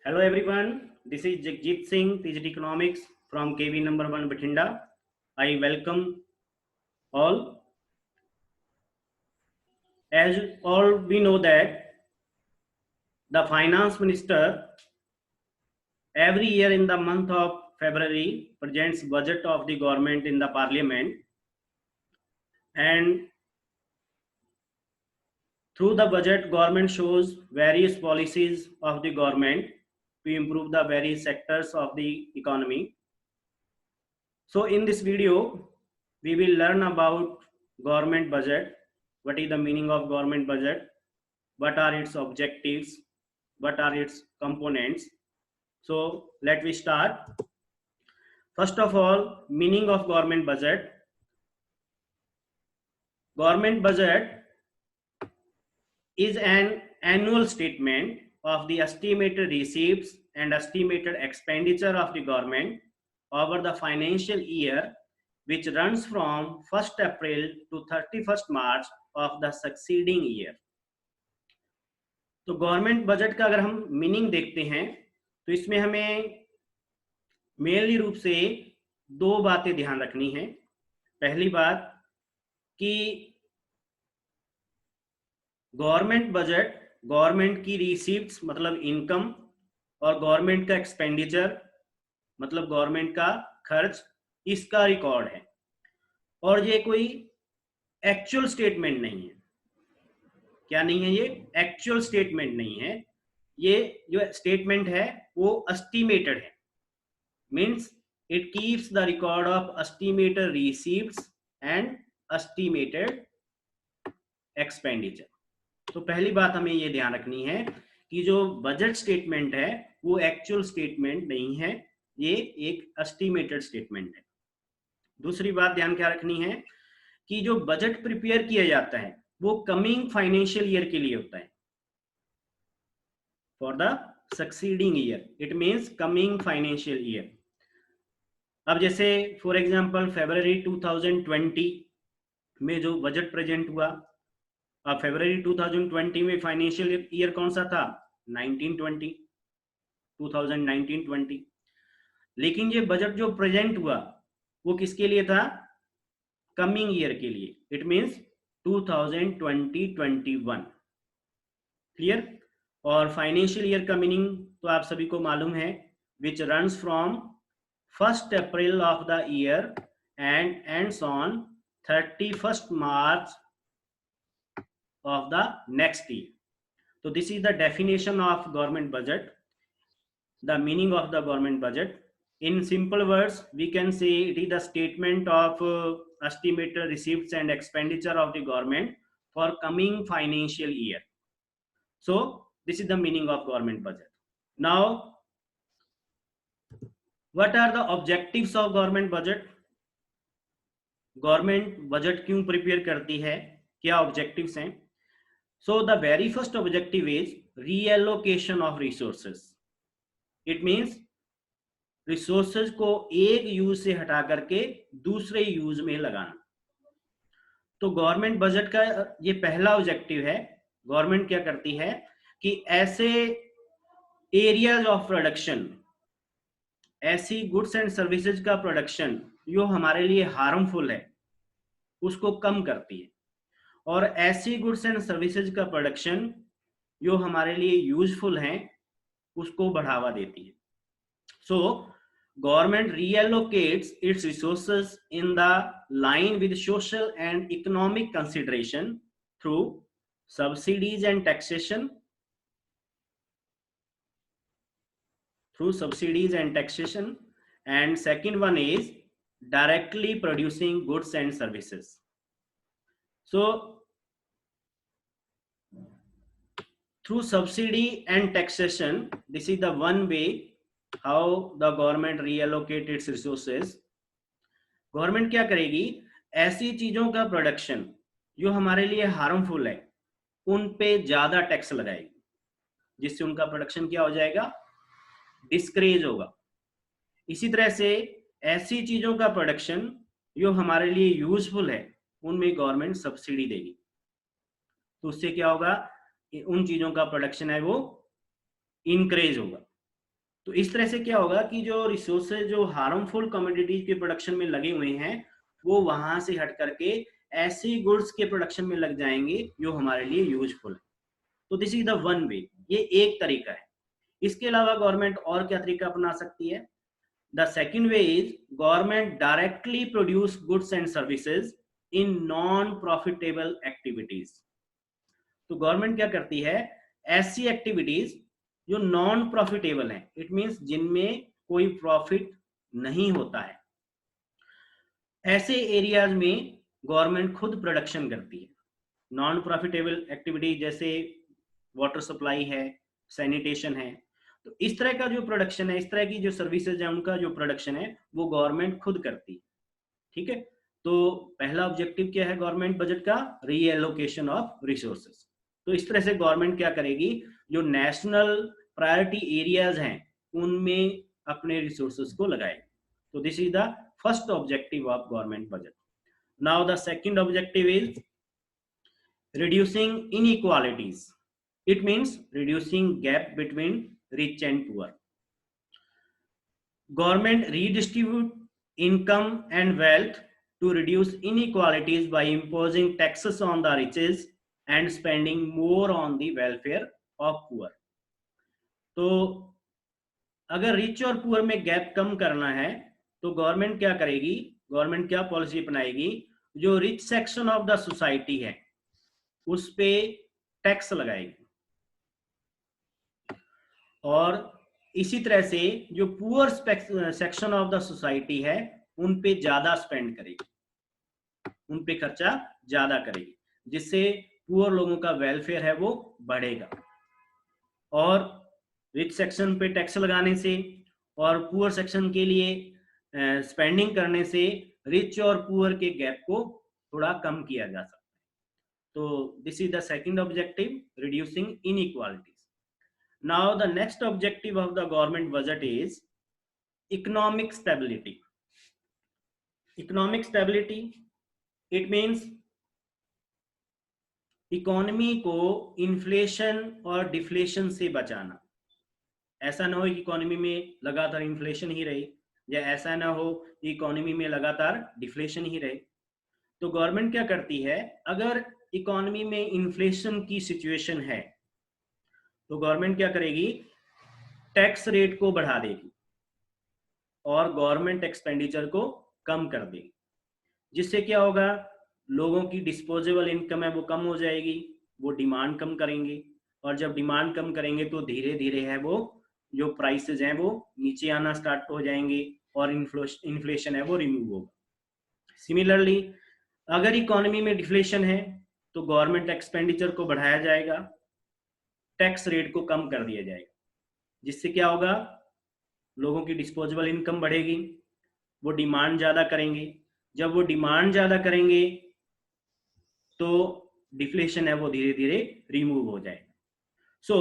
Hello everyone, this is Jagjit Singh, TGT Economics from KV number 1 Bathinda. I welcome all. As all we know that the finance minister every year in the month of February presents budget of the government in the parliament, and through the budget government shows various policies of the government to improve the various sectors of the economy. So in this video, we will learn about government budget. What is the meaning of government budget? What are its objectives? What are its components? So let we start. First of all, meaning of government budget. Government budget is an annual statement of the estimated receipts and estimated expenditure of the government over the financial year, which runs from 1st April to 31st March of the succeeding year. तो government budget का अगर हम meaning देखते हैं तो इसमें हमें mainly रूप से दो बातें ध्यान रखनी है। पहली बात कि गवर्नमेंट बजट गवर्नमेंट की रिसीप्ट्स मतलब इनकम और गवर्नमेंट का एक्सपेंडिचर मतलब गवर्नमेंट का खर्च, इसका रिकॉर्ड है और ये कोई एक्चुअल स्टेटमेंट नहीं है। क्या नहीं है? ये एक्चुअल स्टेटमेंट नहीं है। ये जो स्टेटमेंट है वो एस्टिमेटेड है, means it keeps the record of estimated receipts and estimated expenditure. तो पहली बात हमें ये ध्यान रखनी है कि जो बजट स्टेटमेंट है वो एक्चुअल स्टेटमेंट नहीं है, ये एक एस्टिमेटेड स्टेटमेंट है। दूसरी बात ध्यान क्या रखनी है कि जो बजट प्रिपेयर किया जाता है वो कमिंग फाइनेंशियल ईयर के लिए होता है, for the succeeding year, it means coming financial year. अब जैसे फॉर एग्जांपल फरवरी 2020 में जो बजट प्रेजेंट हुआ, अब फरवरी 2020 में फाइनेंशियल ईयर कौन सा था? 2019-20, लेकिन ये बजट जो प्रेजेंट हुआ वो किसके लिए था? कमिंग ईयर के लिए, इट मींस 2020-21। क्लियर? और फाइनेंशियल ईयर का मीनिंग तो आप सभी को मालूम है, विच runs from 1st April of the year and ends on 31st March of the next year. So this is the definition of government budget, the meaning of the government budget. In simple words, we can say it is the statement of estimated receipts and expenditure of the government for coming financial year. So this is the meaning of government budget. Now, what are the objectives of government budget? Government budget क्यों prepare करती है, क्या objectives हैं? So the very first objective is reallocation of resources. It means resources को एक use से हटा करके दूसरे यूज में लगाना। तो गवर्नमेंट बजट का ये पहला ऑब्जेक्टिव है। गवर्नमेंट क्या करती है कि ऐसे एरियाज ऑफ प्रोडक्शन, ऐसी गुड्स एंड सर्विसेज का प्रोडक्शन जो हमारे लिए हार्मफुल है उसको कम करती है, और ऐसी गुड्स एंड सर्विसेज का प्रोडक्शन जो हमारे लिए यूजफुल हैं उसको बढ़ावा देती है। So government reallocates its resources in the line with social and economic consideration through subsidies and taxation, and second one is directly producing goods and services. So through subsidy and taxation, this is the one way how the government reallocate its resources. Government क्या करेगी? ऐसी चीजों का production जो हमारे लिए harmful है उन पे ज्यादा टैक्स लगाएगी, जिससे उनका प्रोडक्शन क्या हो जाएगा? डिस्करेज होगा। इसी तरह से ऐसी चीजों का प्रोडक्शन जो हमारे लिए यूजफुल है उनमें गवर्नमेंट सब्सिडी देगी, तो उससे क्या होगा? उन चीजों का प्रोडक्शन है वो इंक्रीज होगा। तो इस तरह से क्या होगा कि जो रिसोर्सेज जो हार्मफुल कमोडिटीज के प्रोडक्शन में लगे हुए हैं वो वहां से हट करके ऐसी गुड्स के प्रोडक्शन में लग जाएंगे जो हमारे लिए यूजफुल है। तो this is the one way, ये एक तरीका है। इसके अलावा गवर्नमेंट और क्या तरीका अपना सकती है? The second way is government directly produce goods and services in non profitable activities. तो गवर्नमेंट क्या करती है, ऐसी एक्टिविटीज जो नॉन प्रॉफिटेबल हैं, इट मींस जिनमें कोई प्रॉफिट नहीं होता है, ऐसे एरियाज में गवर्नमेंट खुद प्रोडक्शन करती है। नॉन प्रॉफिटेबल एक्टिविटी जैसे वाटर सप्लाई है, सैनिटेशन है, तो इस तरह का जो प्रोडक्शन है, इस तरह की जो सर्विसेज है, उनका जो प्रोडक्शन है वो गवर्नमेंट खुद करती है। ठीक है, तो पहला ऑब्जेक्टिव क्या है गवर्नमेंट बजट का? Reallocation of resources. तो इस तरह से गवर्नमेंट क्या करेगी, जो नेशनल प्रायोरिटी एरियाज हैं उनमें अपने रिसोर्सेज को लगाएगी। तो this is the first objective of government budget. Now the second objective is reducing inequalities. It means reducing gap between rich and poor. Government redistribute income and wealth to reduce inequalities by imposing taxes on the riches and spending more on the welfare of poor. तो अगर rich और poor में gap कम करना है तो government क्या करेगी, government क्या पॉलिसी अपनाएगी, जो rich section of the society है उस पे टैक्स लगाएगी, और इसी तरह से जो poor section of the society है उन पे ज्यादा स्पेंड करेगी, उन पे खर्चा ज्यादा करेगी, जिससे पुअर लोगों का वेलफेयर है वो बढ़ेगा। और रिच सेक्शन पे टैक्स लगाने से और पुअर सेक्शन के लिए स्पेंडिंग करने से रिच और पुअर के गैप को थोड़ा कम किया जा सकता है। तो this is the second objective, reducing inequalities. Now the next objective of the government budget is economic stability. Economic stability, it means economy को इन्फ्लेशन और डिफ्लेशन से बचाना। ऐसा ना हो कि इकोनॉमी में लगातार इन्फ्लेशन ही रहे, या ऐसा ना हो कि इकोनॉमी में लगातार डिफ्लेशन ही रहे। तो गवर्नमेंट क्या करती है, अगर इकोनॉमी में इन्फ्लेशन की सिचुएशन है तो गवर्नमेंट क्या करेगी, टैक्स रेट को बढ़ा देगी और गवर्नमेंट एक्सपेंडिचर को कम कर देगी, जिससे क्या होगा, लोगों की डिस्पोजेबल इनकम है वो कम हो जाएगी, वो डिमांड कम करेंगे, और जब डिमांड कम करेंगे तो धीरे धीरे है वो जो प्राइसेस हैं वो नीचे आना स्टार्ट हो जाएंगे और इन्फ्लेशन है वो रिमूव होगा। सिमिलरली अगर इकोनॉमी में डिफ्लेशन है तो गवर्नमेंट एक्सपेंडिचर को बढ़ाया जाएगा, टैक्स रेट को कम कर दिया जाएगा, जिससे क्या होगा, लोगों की डिस्पोजेबल इनकम बढ़ेगी, वो डिमांड ज्यादा करेंगे, जब वो डिमांड ज्यादा करेंगे तो डिफ्लेशन है वो धीरे धीरे रिमूव हो जाएगा। So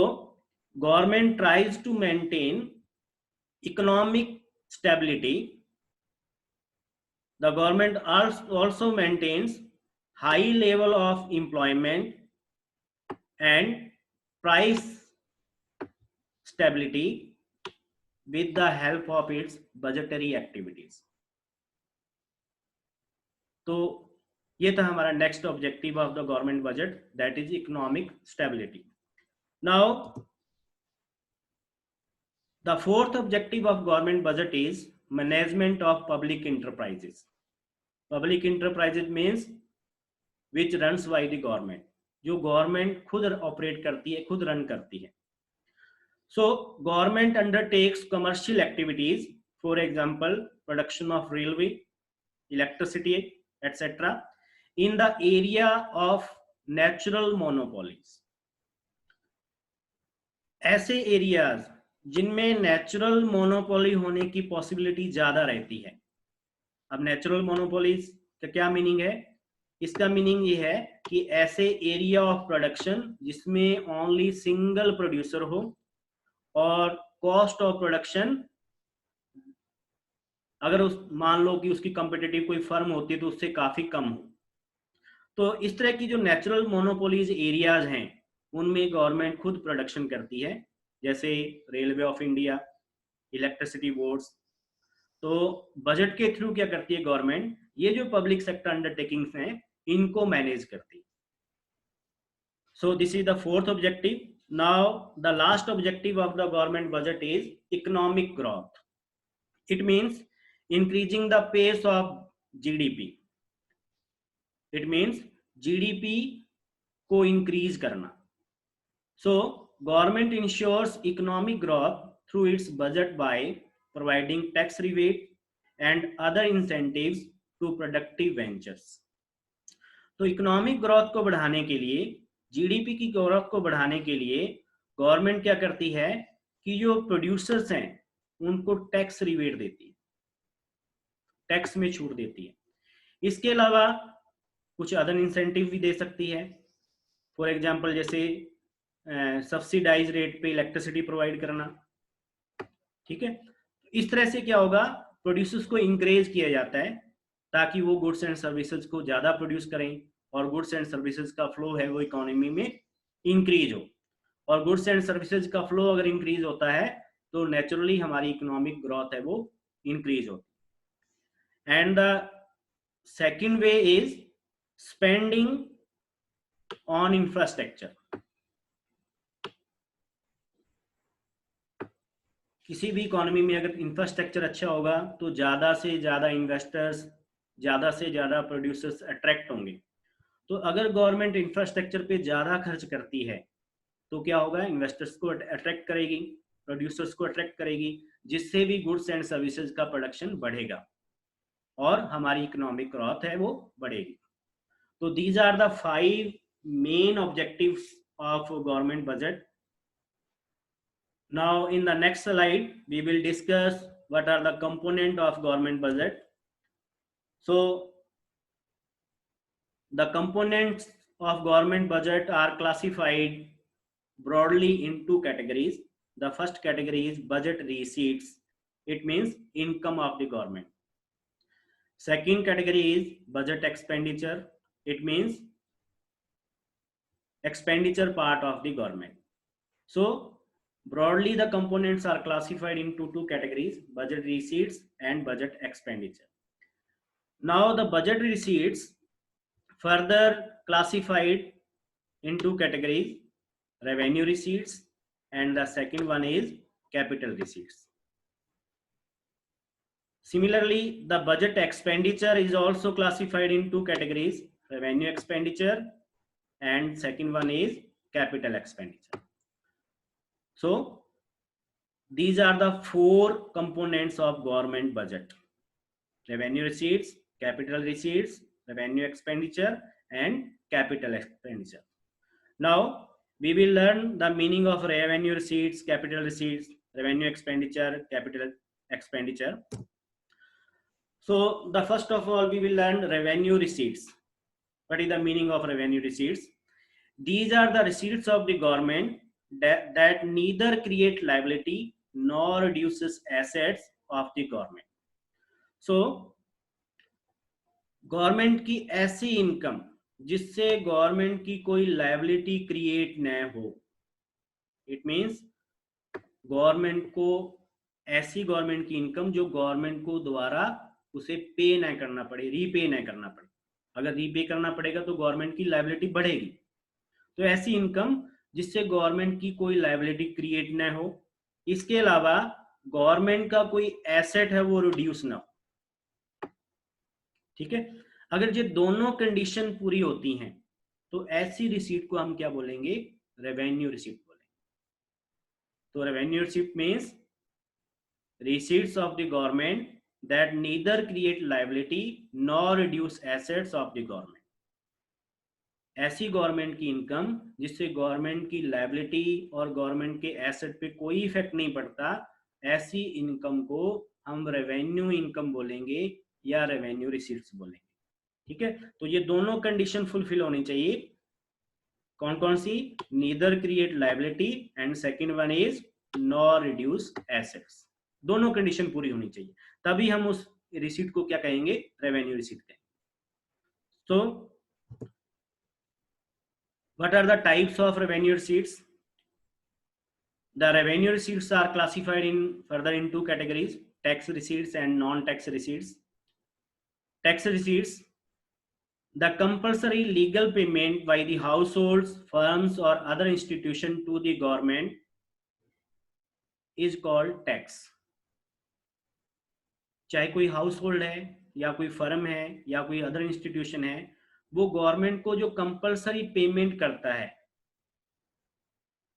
government tries to maintain economic stability. The government also maintains high level of employment and price stability with the help of its budgetary activities. तो ये था हमारा next objective of the government budget, that is economic stability. Now the fourth objective of government budget is management of public enterprises. Public enterprises means which runs by the government, जो government खुद operate करती है, खुद run करती है। So government undertakes commercial activities, for example production of railway, electricity etcetera in the area of natural monopolies. ऐसे areas जिनमें natural monopoly होने की पॉसिबिलिटी ज्यादा रहती है। अब नेचुरल मोनोपोलीज का क्या मीनिंग है? इसका मीनिंग ये है कि ऐसे एरिया ऑफ प्रोडक्शन जिसमें ओनली सिंगल प्रोड्यूसर हो और कॉस्ट ऑफ प्रोडक्शन, अगर उस मान लो कि उसकी कॉम्पिटिटिव कोई फर्म होती है तो उससे काफी कम हो। तो इस तरह की जो नेचुरल मोनोपोलीज एरियाज हैं उनमें गवर्नमेंट खुद प्रोडक्शन करती है, जैसे railway of India, electricity boards. तो बजट के थ्रू क्या करती है गवर्नमेंट, ये जो पब्लिक सेक्टर अंडरटेकिंग्स हैं इनको मैनेज करती है। So this is the fourth objective. Now the last objective of the government budget is economic growth. It means increasing the pace of GDP. It means GDP को increase करना। So government ensures economic growth through its budget by providing tax rebate and other incentives to productive ventures. तो economic growth को बढ़ाने के लिए, GDP की growth को बढ़ाने के लिए गवर्नमेंट क्या करती है कि जो प्रोड्यूसर्स हैं उनको टैक्स रिबेट देती है, टैक्स में छूट देती है। इसके अलावा कुछ अदर इंसेंटिव भी दे सकती है। फॉर एग्जांपल जैसे सब्सिडाइज रेट पे इलेक्ट्रिसिटी प्रोवाइड करना, ठीक है। इस तरह से क्या होगा, प्रोड्यूसर्स को इंकरेज किया जाता है ताकि वो गुड्स एंड सर्विसेज को ज्यादा प्रोड्यूस करें और गुड्स एंड सर्विसेज का फ्लो है वो इकोनॉमी में इंक्रीज हो। और गुड्स एंड सर्विसेज का फ्लो अगर इंक्रीज होता है तो नेचुरली हमारी इकोनॉमिक ग्रोथ है वो इंक्रीज होती है। And the second way is spending on infrastructure. किसी भी इकोनॉमी में अगर इंफ्रास्ट्रक्चर अच्छा होगा तो ज़्यादा से ज़्यादा इन्वेस्टर्स, ज़्यादा से ज़्यादा प्रोड्यूसर्स अट्रैक्ट होंगे। तो अगर गवर्नमेंट इंफ्रास्ट्रक्चर पे ज़्यादा खर्च करती है तो क्या होगा, इन्वेस्टर्स को अट्रैक्ट करेगी, प्रोड्यूसर्स को अट्रैक्ट करेगी, जिससे भी गुड्स एंड सर्विसेज का प्रोडक्शन बढ़ेगा और हमारी इकोनॉमिक ग्रोथ है वो बढ़ेगी। तो these are the 5 main objectives of government budget. Now in the next slide we will discuss what are the component of government budget. So the components of government budget are classified broadly in 2 categories. The first category is budget receipts. It means income of the government. Second category is budget expenditure. It means expenditure part of the government. So broadly the components are classified into 2 categories, budget receipts and budget expenditure. Now the budget receipts further classified in 2 categories, revenue receipts and the second one is capital receipts. Similarly, the budget expenditure is also classified in 2 categories, revenue expenditure and second one is capital expenditure. So these are the 4 components of government budget: revenue receipts, capital receipts, revenue expenditure and capital expenditure. Now we will learn the meaning of revenue receipts, capital receipts, revenue expenditure, capital expenditure. So the first of all we will learn revenue receipts. What is the meaning of revenue receipts? These are the receipts of the government that neither create liability nor reduces assets of the government. So government की ऐसी income जिससे government की कोई liability create न हो। It means government को ऐसी government की इनकम जो गवर्नमेंट को दोबारा उसे पे न करना पड़े, रीपे न करना पड़े। अगर रीपे करना पड़ेगा तो गवर्नमेंट की लायबिलिटी बढ़ेगी। तो ऐसी इनकम जिससे गवर्नमेंट की कोई लायबिलिटी क्रिएट न हो, इसके अलावा गवर्नमेंट का कोई एसेट है वो रिड्यूस ना हो। ठीक है, अगर ये दोनों कंडीशन पूरी होती हैं तो ऐसी रिसीट को हम क्या बोलेंगे, रेवेन्यू रिसीट बोलेंगे। तो revenue receipt means receipts of the government that neither create liability nor reduce assets of the government. ऐसी गवर्नमेंट की इनकम जिससे गवर्नमेंट की लायबिलिटी और गवर्नमेंट के एसेट पे कोई इफेक्ट नहीं पड़ता, ऐसी इनकम को हम रेवेन्यू इनकम बोलेंगे या रेवेन्यू रिसीट्स बोलेंगे। ठीक है, तो ये दोनों कंडीशन फुलफिल होनी चाहिए। कौन कौन सी? Neither create liability and second one is nor reduce assets. दोनों कंडीशन पूरी होनी चाहिए, तभी हम उस रिसीट को क्या कहेंगे, रेवेन्यू रिसीट कहेंगे। तो what are the types of revenue receipts? The revenue receipts are classified in further in two categories: tax receipts and non-tax receipts. Tax receipts, the compulsory legal payment by the households, firms or other institution to the government is called tax. चाहे कोई house hold है या कोई firm है या कोई other institution है, वो गवर्नमेंट को जो कंपलसरी पेमेंट करता है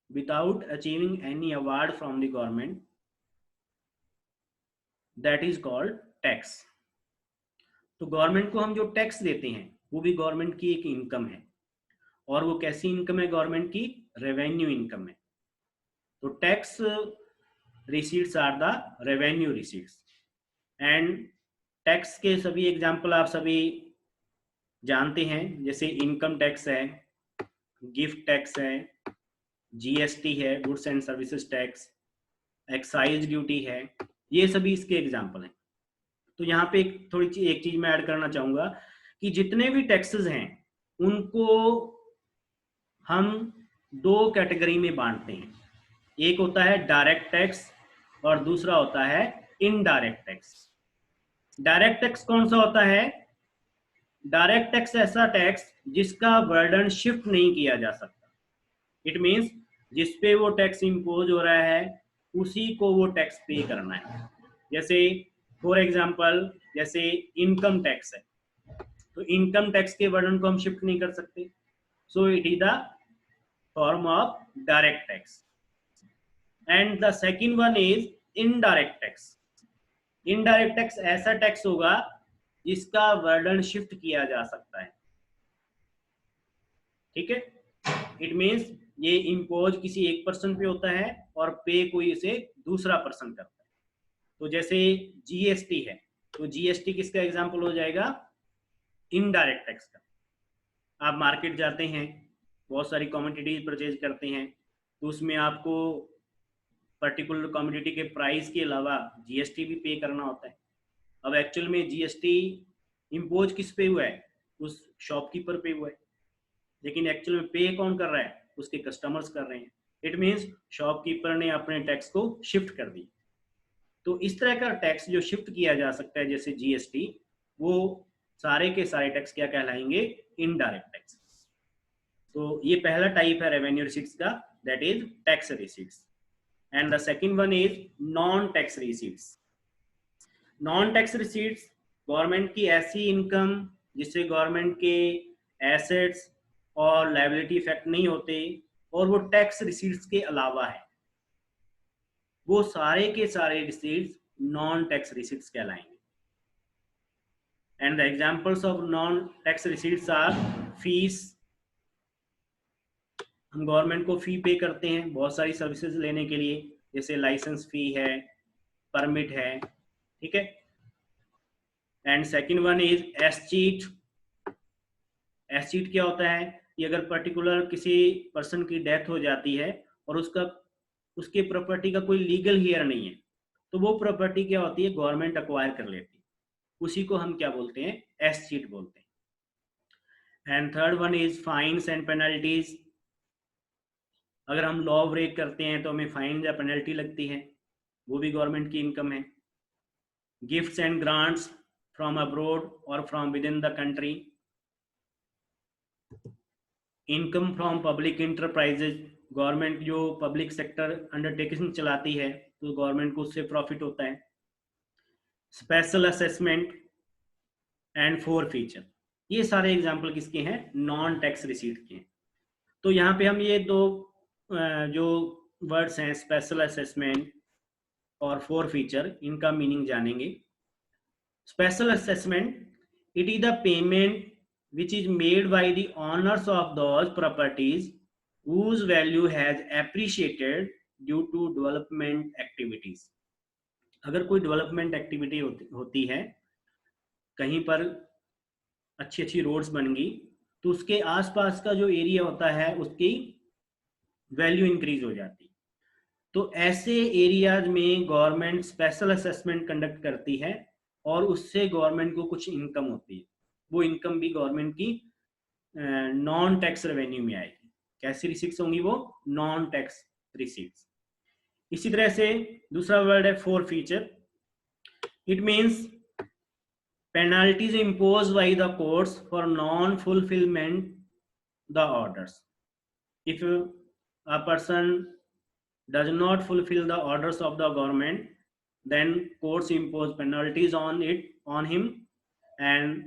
without achieving any award from the government, that is called tax. तो गवर्नमेंट को हम जो टैक्स देते हैं वो भी गवर्नमेंट की एक इनकम है. और वो कैसी इनकम है? गवर्नमेंट की रेवेन्यू इनकम है. तो tax receipts are the revenue receipts. And tax के सभी एग्जाम्पल आप सभी जानते हैं, जैसे इनकम टैक्स है, गिफ्ट टैक्स है, जीएसटी है, goods and services tax, excise duty है, ये सभी इसके एग्जाम्पल हैं. तो यहाँ पे एक चीज मैं ऐड करना चाहूंगा कि जितने भी टैक्सेस हैं उनको हम दो कैटेगरी में बांटते हैं. एक होता है डायरेक्ट टैक्स और दूसरा होता है इनडायरेक्ट टैक्स. डायरेक्ट टैक्स कौन सा होता है? डायरेक्ट टैक्स ऐसा टैक्स जिसका बर्डन शिफ्ट नहीं किया जा सकता. इट मींस जिस पे वो टैक्स इंपोज हो रहा है उसी को वो टैक्स पे करना है. जैसे फॉर एग्जांपल, जैसे इनकम टैक्स है, तो इनकम टैक्स के बर्डन को हम शिफ्ट नहीं कर सकते. So it is the form of direct tax. And the second one is indirect tax. Indirect tax ऐसा टैक्स होगा जिसका बर्डन शिफ्ट किया जा सकता है. ठीक है. इट मीन्स ये इंपोज किसी एक पर्सन पे होता है और पे कोई इसे दूसरा पर्सन करता है. तो जैसे जीएसटी है, तो जीएसटी किसका एग्जांपल हो जाएगा? इनडायरेक्ट टैक्स का. आप मार्केट जाते हैं, बहुत सारी कमोडिटीज परचेज करते हैं, तो उसमें आपको पर्टिकुलर कमोडिटी के प्राइस के अलावा जीएसटी भी पे करना होता है. अब एक्चुअल में जीएसटी इंपोज किस पे हुआ है? उस शॉपकीपर पे हुआ है, लेकिन एक्चुअल में पे कौन कर रहा है? उसके कस्टमर्स कर रहे हैं. इट मीन्स शॉपकीपर ने अपने टैक्स को शिफ्ट कर दी. तो इस तरह का टैक्स जो शिफ्ट किया जा सकता है जैसे जीएसटी, वो सारे के सारे टैक्स क्या कहलाएंगे? Indirect tax. तो ये पहला टाइप है रेवेन्यू रिसीट्स का, that is tax receipts. And the second one is non tax receipts. Non tax receipts government की ऐसी इनकम जिससे गवर्नमेंट के एसेट्स और लायबिलिटी इफेक्ट नहीं होते और वो टैक्स रिसीट्स के अलावा है, वो सारे के सारे रिसीट्स नॉन टैक्स रिसीट्स कहलाएंगे. And the examples of non tax receipts are fees. हम गवर्नमेंट को फी पे करते हैं बहुत सारी सर्विसेज लेने के लिए, जैसे लाइसेंस फी है, परमिट है. ठीक है. And second one is escheat. Escheat क्या होता है? कि अगर पर्टिकुलर किसी पर्सन की डेथ हो जाती है और उसके प्रॉपर्टी का कोई लीगल हियर नहीं है, तो वो प्रॉपर्टी क्या होती है? गवर्नमेंट अक्वायर कर लेती है. उसी को हम क्या बोलते हैं? एसचीट बोलते हैं. And third one is fines and penalties. अगर हम लॉ ब्रेक करते हैं तो हमें फाइन या पेनल्टी लगती है, वो भी गवर्नमेंट की इनकम है. Gifts and grants from abroad और from within the country. Income from public enterprises. Government जो पब्लिक सेक्टर अंडरटेकिंग चलाती है तो गवर्नमेंट को उससे प्रॉफिट होता है. Special assessment and forfeiture. ये सारे एग्जांपल किसके हैं? नॉन टैक्स रिसीट के हैं. तो यहाँ पे हम ये दो जो वर्ड्स हैं स्पेशल असेसमेंट और फोर फीचर, इनका मीनिंग जानेंगे. Special assessment, it is the payment which is made by the owners of those properties whose value has appreciated due to development activities. अगर कोई डेवलपमेंट एक्टिविटी होती है, कहीं पर अच्छी अच्छी रोड्स बन गई, तो उसके आसपास का जो एरिया होता है उसकी वैल्यू इंक्रीज हो जाती. तो ऐसे एरियाज में गवर्नमेंट स्पेशल असेसमेंट कंडक्ट करती है और उससे गवर्नमेंट को कुछ इनकम होती है. वो इनकम भी गवर्नमेंट की नॉन टैक्स रेवेन्यू में आएगी. कैसी रिसीट्स होंगी? वो नॉन टैक्स रिसीट्स. इसी तरह से दूसरा वर्ड है four feature. It means penalties imposed by the courts for non-fulfillment the orders. If a person does not fulfill the orders of the government, then courts impose penalties on him, and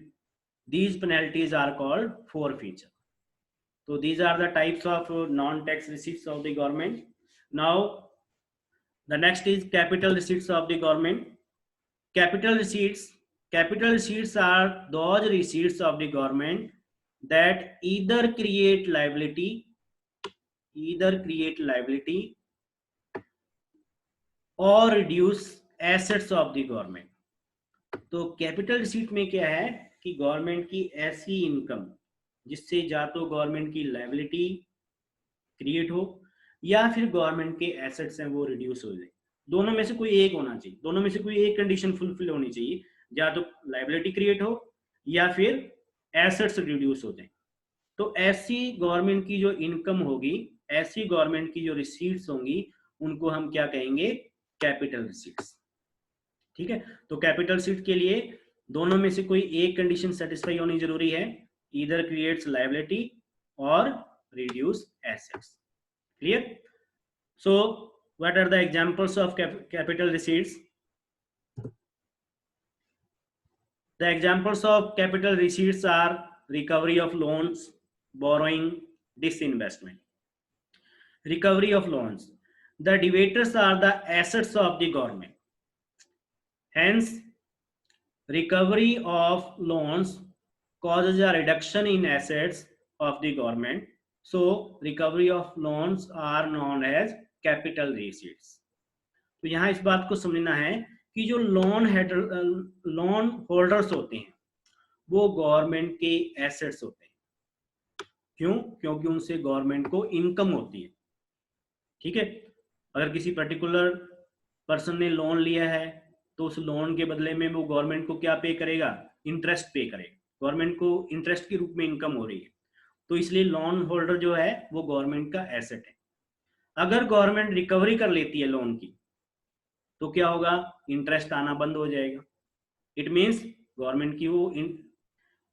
these penalties are called forfeiture. So these are the types of non-tax receipts of the government. Now the next is capital receipts of the government. Capital receipts are those receipts of the government that either create liability or reduce assets of the government. तो capital receipt में क्या है कि government की ऐसी income जिससे या तो गवर्नमेंट की लायबिलिटी क्रिएट हो या फिर गवर्नमेंट के एसेट्स हैं वो रिड्यूस हो जाए. दोनों में से कोई एक होना चाहिए, दोनों में से कोई एक कंडीशन फुलफिल होनी चाहिए, या तो लायबिलिटी क्रिएट हो या फिर एसेट्स रिड्यूस हो जाए. तो ऐसी गवर्नमेंट की जो इनकम होगी, ऐसी गवर्नमेंट की जो रिसीट्स होंगी, उनको हम क्या कहेंगे? Capital receipts. ठीक है. तो कैपिटल रिसीट के लिए दोनों में से कोई एक कंडीशन सेटिस्फाई होनी जरूरी है, ईदर क्रिएट्स लायबिलिटी और reduce assets. Clear? So what are the examples of capital receipts? The examples of capital receipts are recovery of loans, borrowing, disinvestment. Recovery of loans. The debtors are the assets of the government. Hence, recovery of loans causes a reduction in assets of the government. So recovery of loans are known as capital receipts. तो यहाँ इस बात को समझना है कि जो loan holders होते हैं वो गवर्नमेंट के एसेट्स होते हैं. क्यों? क्योंकि उनसे गवर्नमेंट को इनकम होती है. ठीक है. अगर किसी पर्टिकुलर पर्सन ने लोन लिया है तो उस लोन के बदले में वो गवर्नमेंट को क्या पे करेगा? इंटरेस्ट पे करेगा. गवर्नमेंट को इंटरेस्ट के रूप में इनकम हो रही है, तो इसलिए लोन होल्डर जो है वो गवर्नमेंट का एसेट है. अगर गवर्नमेंट रिकवरी कर लेती है लोन की तो क्या होगा? इंटरेस्ट आना बंद हो जाएगा. इट मीन्स गवर्नमेंट की वो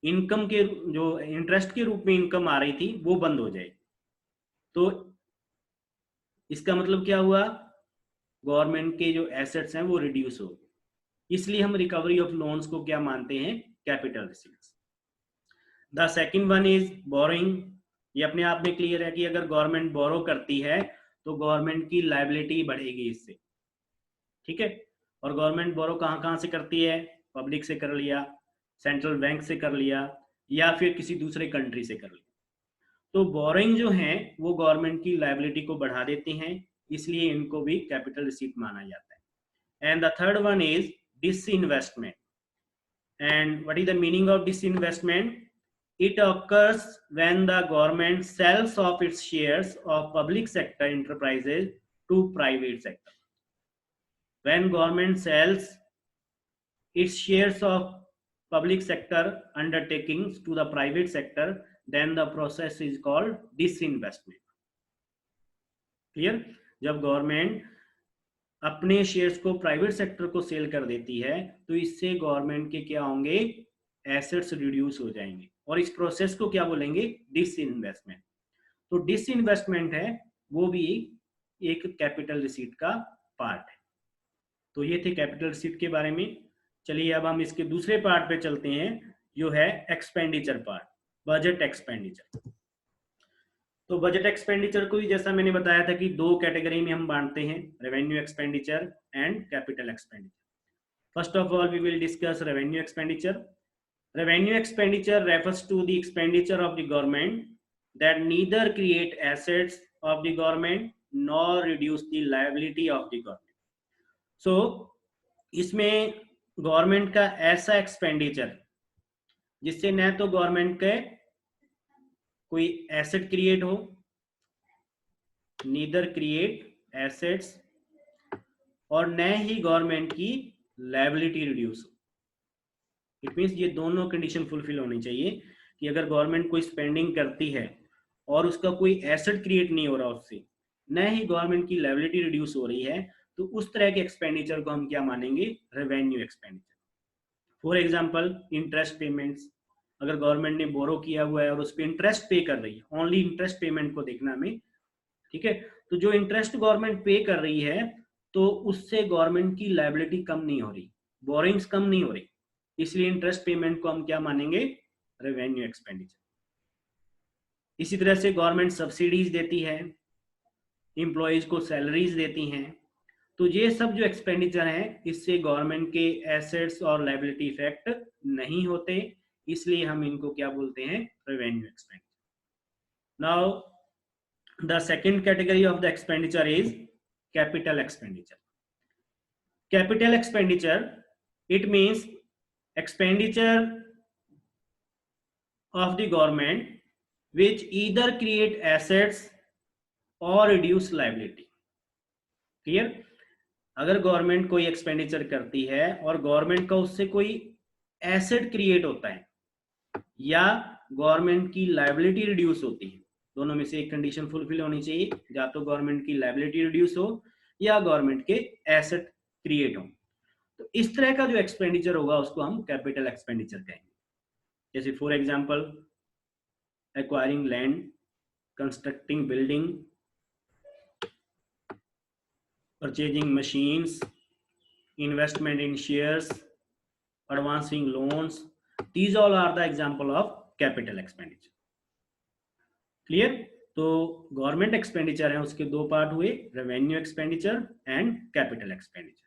इनकम के जो इंटरेस्ट के रूप में इनकम आ रही थी वो बंद हो जाएगी. तो इसका मतलब क्या हुआ? गवर्नमेंट के जो एसेट्स हैं वो रिड्यूस हो. इसलिए हम रिकवरी ऑफ लोन्स को क्या मानते हैं? Capital receipts. The second one is borrowing. ये अपने आप में क्लियर है कि अगर गवर्नमेंट बोरो करती है तो गवर्नमेंट की लायबिलिटी बढ़ेगी इससे. ठीक है. और गवर्नमेंट बोरो कहाँ से करती है? पब्लिक से कर लिया, सेंट्रल बैंक से कर लिया, या फिर किसी दूसरे कंट्री से कर लिया. तो बोरोइंग जो है वो गवर्नमेंट की लायबिलिटी को बढ़ा देती हैं, इसलिए इनको भी कैपिटल रिसीट माना जाता है. And the third one is disinvestment. And what is the meaning of disinvestment? It occurs when the government sells off its shares of public sector enterprises to private sector. When government sells its shares of public sector undertakings to the private sector, then the process is called disinvestment. Clear? जब government अपने shares को private sector को cell कर देती है तो इससे government के क्या होंगे? एसेट्स रिड्यूस हो जाएंगे, और इस प्रोसेस को क्या बोलेंगे? डिसइन्वेस्टमेंट. तो डिसइन्वेस्टमेंट है वो भी एक कैपिटल रिसीट का पार्ट है. तो ये थे कैपिटल रिसीट के बारे में. चलिए अब हम इसके दूसरे पार्ट पे चलते हैं जो है एक्सपेंडिचर पार्ट, बजट एक्सपेंडिचर. तो बजट एक्सपेंडिचर को ही जैसा मैंने बताया था कि दो कैटेगरी में हम बांटते हैं, revenue expenditure and capital expenditure. First of all we will discuss revenue expenditure. Revenue expenditure refers to the expenditure of the government that neither create assets of the government nor reduce the liability of the government. So इसमें government का ऐसा expenditure जिससे न तो government के कोई asset create हो, neither create assets, और न ही गवर्नमेंट की लायबिलिटी रिड्यूस हो. इट मीन्स ये दोनों कंडीशन फुलफिल होनी चाहिए कि अगर गवर्नमेंट कोई स्पेंडिंग करती है और उसका कोई एसेट क्रिएट नहीं हो रहा उससे, न ही गवर्नमेंट की लायबिलिटी रिड्यूस हो रही है, तो उस तरह के एक्सपेंडिचर को हम क्या मानेंगे, revenue expenditure. For example interest payments, अगर गवर्नमेंट ने बोरो किया हुआ है और उस पर इंटरेस्ट पे कर रही है, ओनली इंटरेस्ट पेमेंट को देखना हमें, ठीक है। तो जो इंटरेस्ट गवर्नमेंट पे कर रही है, तो उससे गवर्नमेंट की लायबिलिटी कम नहीं हो रही, बोरिंग्स कम नहीं हो रही, इसलिए इंटरेस्ट पेमेंट को हम क्या मानेंगे, रेवेन्यू एक्सपेंडिचर। इसी तरह से गवर्नमेंट सब्सिडीज देती है, इंप्लॉयज को सैलरीज देती हैं, तो ये सब जो एक्सपेंडिचर हैं, इससे गवर्नमेंट के एसेट्स और लायबिलिटी इफेक्ट नहीं होते, इसलिए हम इनको क्या बोलते हैं, revenue expenditure. Now the second category of the expenditure is capital expenditure. Capital expenditure, it means expenditure of the government which either create assets or reduce liability। Clear? अगर गवर्नमेंट कोई एक्सपेंडिचर करती है और गवर्नमेंट का उससे कोई asset create होता है या गवर्नमेंट की लायबिलिटी रिड्यूस होती है, दोनों में से एक कंडीशन फुलफिल होनी चाहिए, या तो गवर्नमेंट की लायबिलिटी रिड्यूस हो या गवर्नमेंट के एसेट क्रिएट हो, तो इस तरह का जो एक्सपेंडिचर होगा उसको हम कैपिटल एक्सपेंडिचर कहेंगे। जैसे for example acquiring land, constructing building, purchasing machines, investment in shares, advancing loans, these all are the example of capital expenditure। Clear? तो गवर्नमेंट एक्सपेंडिचर है उसके दो पार्ट हुए, revenue expenditure and capital expenditure.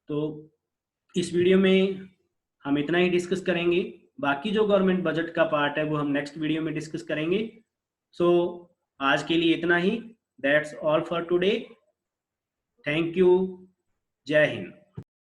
तो इस video में हम इतना ही डिस्कस करेंगे, बाकी जो गवर्नमेंट बजट का पार्ट है वो हम नेक्स्ट वीडियो में डिस्कस करेंगे। सो आज के लिए इतना ही, that's all for today. Thank you, जय हिंद।